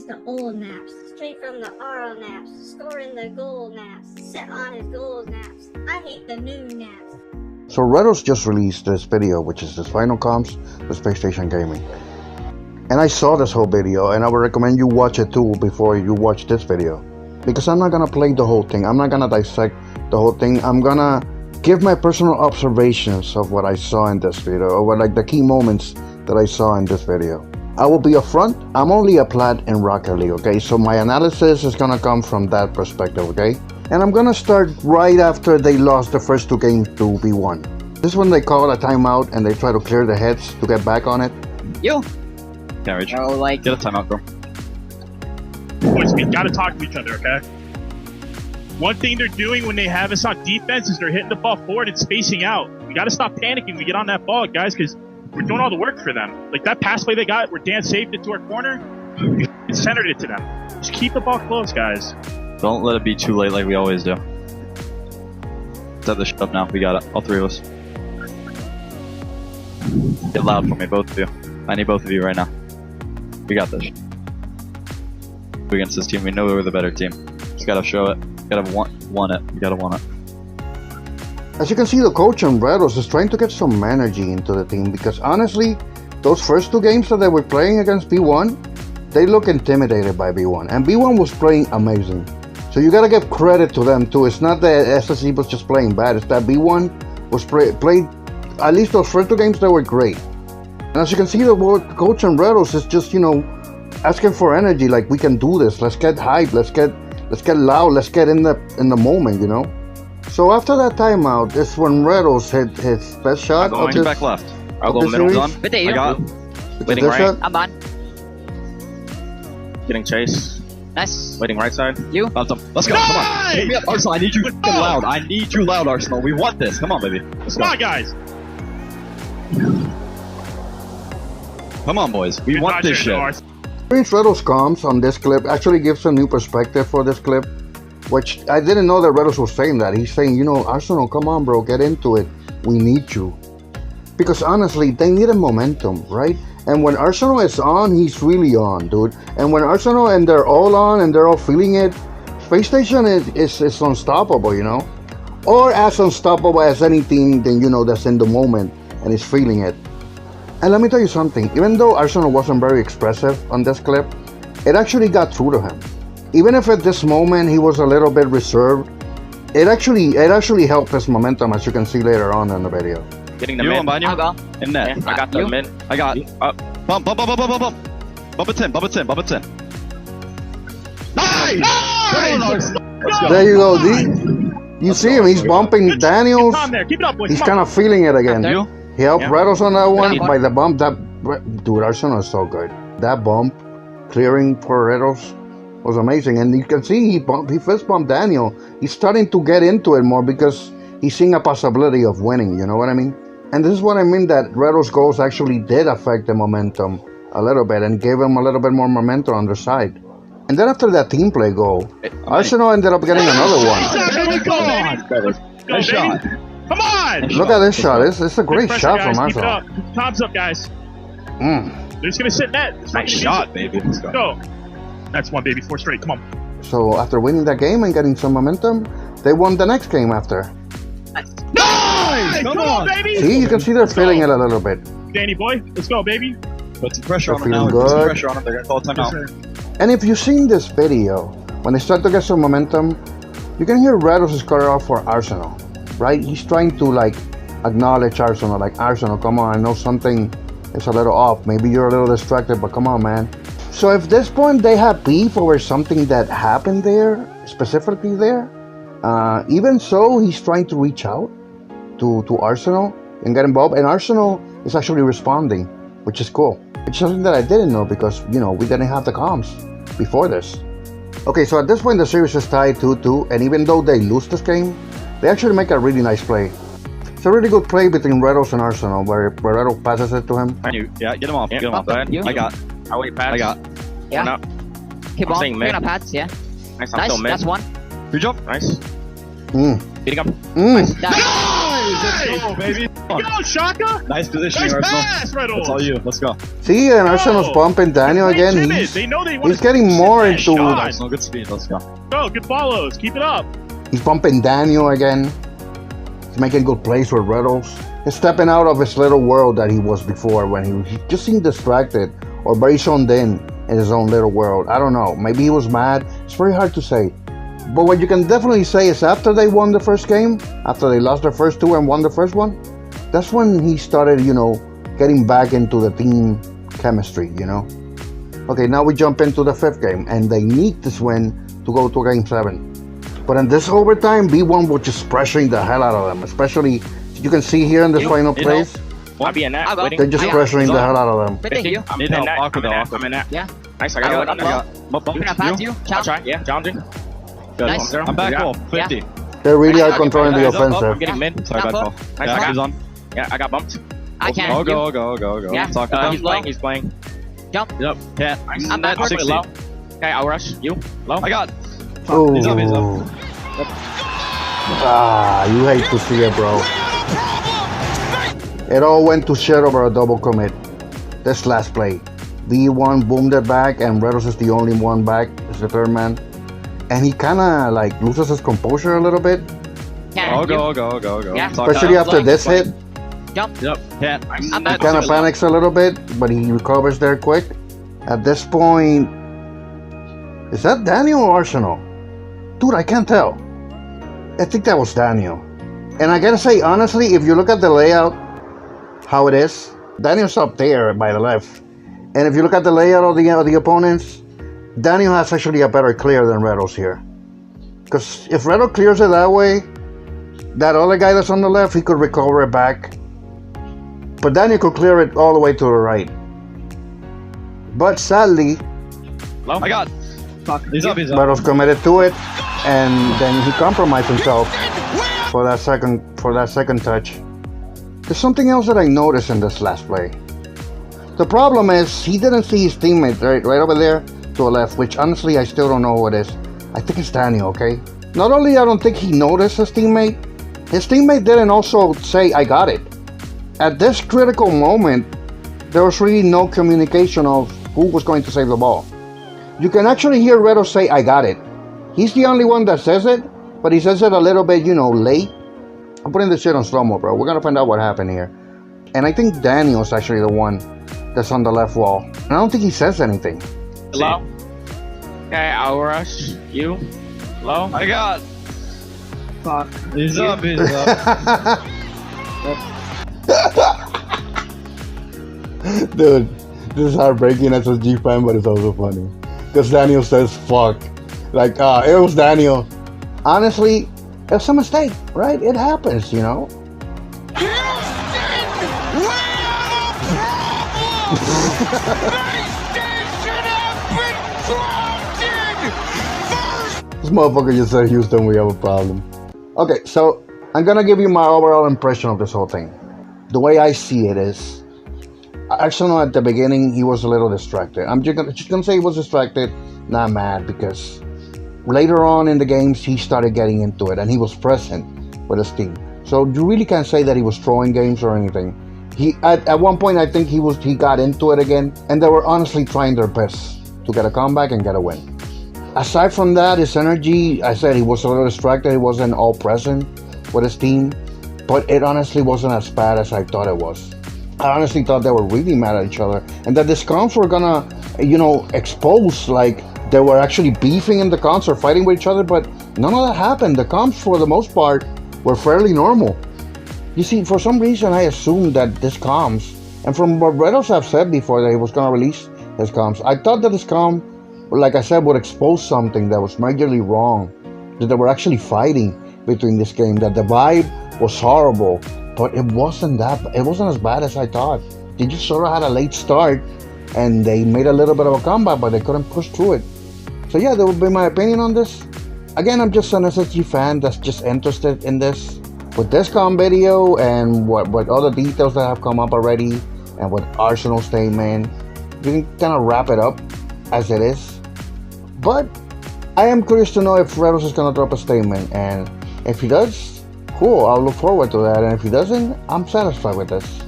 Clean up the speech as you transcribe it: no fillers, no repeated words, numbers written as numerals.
the old naps, straight from the RO naps, scoring the goal naps, set on his goals naps. I hate the new naps. So Retals just released this video, which is his final comps with Space Station Gaming. And I saw this whole video, and I would recommend you watch it too before you watch this video. Because I'm not gonna play the whole thing, I'm not gonna dissect the whole thing, I'm gonna give my personal observations of what I saw in this video, or what, like, the key moments that I saw in this video. I will be upfront, I'm only a plat in Rocket League, okay? So my analysis is gonna come from that perspective, okay? And I'm gonna start right after they lost the first two games to B1. This is when they call a timeout and they try to clear the heads to get back on it. Yo! Carriage. Oh, like... Get a timeout, bro. Boys, we gotta talk to each other, okay? One thing they're doing when they have us on defense is they're hitting the ball forward and spacing out. We gotta stop panicking when we get on that ball, guys, because we're doing all the work for them. Like that pass play they got where Dan saved it to our corner, we centered it to them. Just keep the ball close, guys. Don't let it be too late like we always do. Set this shit up now. We got it. All three of us. Get loud for me, both of you. I need both of you right now. We got this. We're against this team. We know we're the better team. Just gotta show it. Gotta want it. You gotta want it. As you can see, the coach on Retals is trying to get some energy into the team, because honestly, those first two games that they were playing against B1, they look intimidated by B1, and B1 was playing amazing. So you gotta give credit to them too. It's not that SSG was just playing bad, it's that B1 was played, at least those first two games, they were great. And as you can see, the coach on Retals is just, you know, asking for energy, like, we can do this, let's get hyped, let's get loud, let's get in the moment, you know. So after that timeout is when Retals hit his best shot. I'm going back left. I'll go middle. Done. With you. I got. Waiting right. I'm on. Getting chase. Nice. Waiting right side. You. Let's go. Come on. Hit me up, Arsenal. I need you fucking loud. I need you loud, Arsenal. We want this. Come on, baby. Let's go. Come on, guys. Come on, boys. We want this shit. Retals comms on this clip actually gives a new perspective for this clip, which I didn't know that Retals was saying that. He's saying, you know, Arsenal, come on, bro, get into it. We need you. Because honestly, they need a momentum, right? And when Arsenal is on, he's really on, dude. And when Arsenal and they're all on and they're all feeling it, Space Station is unstoppable, you know? Or as unstoppable as any team, then, you know, that's in the moment and is feeling it. And let me tell you something, even though Arsenal wasn't very expressive on this clip, it actually got through to him. Even if at this moment he was a little bit reserved, it actually helped his momentum, as you can see later on in the video. Getting the You mid. and I'll go. In net. I got the You. mid. I got. Up. Bump. Bump it in. Nice! There you go, D. You see him, he's bumping Daniels. Keep on there. Keep it up, boys. He's Come kind on. of feeling it again. You? He helped Yeah. Retals on that one Yeah. by the bump. Dude, Arsenal is so good. That bump, clearing for Retals, was amazing. And you can see he fist bumped Daniel. He's starting to get into it more because he's seeing a possibility of winning, you know what I mean? And this is what I mean, that Retals' goals actually did affect the momentum a little bit and gave him a little bit more momentum on their side. And then after that team play goal, Arsenal ended up getting another one. Come on. Nice shot. Come on. Look at this shot. It's a great Pressure, shot guys. from Keep it Arsenal. up. Keep the tops up, guys. Mm. They're just gonna sit net. Nice shot, baby. Let's Let's go. That's one, baby. 4 straight. Come on. So after winning that game and getting some momentum, they won the next game after. Nice! Come on, baby. See, you can see they're feeling it a little bit. Danny boy, let's go, baby. Put some pressure on They're them now. feeling Put some good. pressure on them. They're gonna call timeout. And if you've seen this video, when they start to get some momentum, you can hear Retals is cut off for Arsenal, right? He's trying to, like, acknowledge Arsenal, like, Arsenal, come on, I know something is a little off. Maybe you're a little distracted, but come on, man. So if this point they have beef over something that happened there, specifically there, even so, he's trying to reach out to Arsenal and get involved, and Arsenal is actually responding, which is cool. It's something that I didn't know because, you know, we didn't have the comms before this. Okay, so at this point the series is tied 2-2, and even though they lose this game, they actually make a really nice play. It's a really good play between Retals and Arsenal, where Retals passes it to him. Yeah, get him off. Yeah, Get him off. go ahead. You. I got. I wait pass. I got. Yeah. One up. Keep I'm on. saying We're mid. gonna pads, yeah. Nice. I'm Nice. still mid. That's one. Good job. Nice. Mm. Beating up. Nice. Nice! Nice! Go, baby. Go, Shaka! Nice positioning, Nice Arsenal. pass, Retals! That's all you. Let's go. See, and Arsenal's pumping Daniel They're again. timid. They know they want He's getting more into. Arsenal, good speed. Let's go. Go, good follows. Keep it up. He's pumping Daniel again. He's making good plays with Retals. He's stepping out of his little world that he was before when he just seemed distracted or very zoned in his own little world. I don't know. Maybe he was mad. It's very hard to say. But what you can definitely say is after they won the first game, after they lost their first two and won the first one, that's when he started, getting back into the team chemistry, Okay, now we jump into the fifth game, and they need this win to go to game 7. But in this overtime, B1 was just pressuring the hell out of them, especially, you can see here in the final plays, I'll be in that. Waiting. they're just pressuring the hell out of them. Thank you. I'm Need in help. that. Awkward, I'm in that. awkward. I'm in that. Yeah. Nice. I got it. You can pass you. I'll try. Yeah. Challenging. Good. Nice. I'm back Yeah. goal. 50. They really are Okay, controlling the guys, up, up. I'm offensive. getting mid. Sorry, bad Apple. call. Nice. Yeah, I he's got. on. Yeah. I got bumped. I can. Oh, go. Yeah. Talk to He's them. playing. He's playing. Jump. Yep. Can't. I'm back. I'll 60. low. Okay. I'll rush. You. Low. I got. Ooh. He's up. You hate to see it, bro. It all went to shit over a double commit. This last play. B1 boomed it back, and Retals is the only one back. It's the third man. And he kind of loses his composure a little bit. Can. Oh, You. go. Yeah. Talk Especially to after this hit. Jump. Yep. Can't. I'm He back. kind of panics a little bit, but he recovers there quick. At this point, is that Daniel or Arsenal? Dude, I can't tell. I think that was Daniel. And I gotta say, honestly, if you look at the layout, how it is, Daniel's up there by the left. And if you look at the layout of the opponents, Daniel has actually a better clear than Retals here. Because if Retals clears it that way, that other guy that's on the left, he could recover it back. But Daniel could clear it all the way to the right. But sadly, Low. I got. He's up. Retals committed to it, and then he compromised himself for that second touch. There's something else that I noticed in this last play. The problem is he didn't see his teammate right over there to the left, which honestly I still don't know who it is. I think it's Daniel, okay? Not only I don't think he noticed his teammate didn't also say, I got it. At this critical moment, there was really no communication of who was going to save the ball. You can actually hear Retals say, I got it. He's the only one that says it, but he says it a little bit, late. I'm putting this shit on slow-mo, bro. We're gonna find out what happened here. And I think Daniel's actually the one that's on the left wall. And I don't think he says anything. Low. Okay. I'll rush. You. Low. I got. Fuck. He's up. Dude, this is heartbreaking as a G fan, but it's also funny. Because Daniel says fuck. It was Daniel. Honestly, it's a mistake, right? It happens, This motherfucker just said, Houston, we have a problem. Okay, so I'm gonna give you my overall impression of this whole thing. The way I see it is, Arsenal at the beginning, he was a little distracted. I'm just gonna say he was distracted, not mad, because later on in the games, he started getting into it, and he was present with his team. So you really can't say that he was throwing games or anything. He at one point, I think he got into it again, and they were honestly trying their best to get a comeback and get a win. Aside from that, his energy, I said he was a little distracted. He wasn't all present with his team, but it honestly wasn't as bad as I thought it was. I honestly thought they were really mad at each other, and that the comps were gonna, expose, they were actually beefing in the comps or fighting with each other, but none of that happened. The comps, for the most part, were fairly normal. You see, for some reason, I assumed that this comms, and from what Retals have said before that he was gonna release his comms, I thought that this comm, like I said, would expose something that was majorly wrong, that they were actually fighting between this game, that the vibe was horrible, but it wasn't as bad as I thought. They just sort of had a late start, and they made a little bit of a comeback, but they couldn't push through it. So yeah, that would be my opinion on this. Again, I'm just an SSG fan that's just interested in this. With this video and what other details that have come up already, and with Arsenal statement, you can kind of wrap it up as it is. But I am curious to know if Retals is going to drop a statement, and if he does, Cool, I'll look forward to that. And if he doesn't, I'm satisfied with this.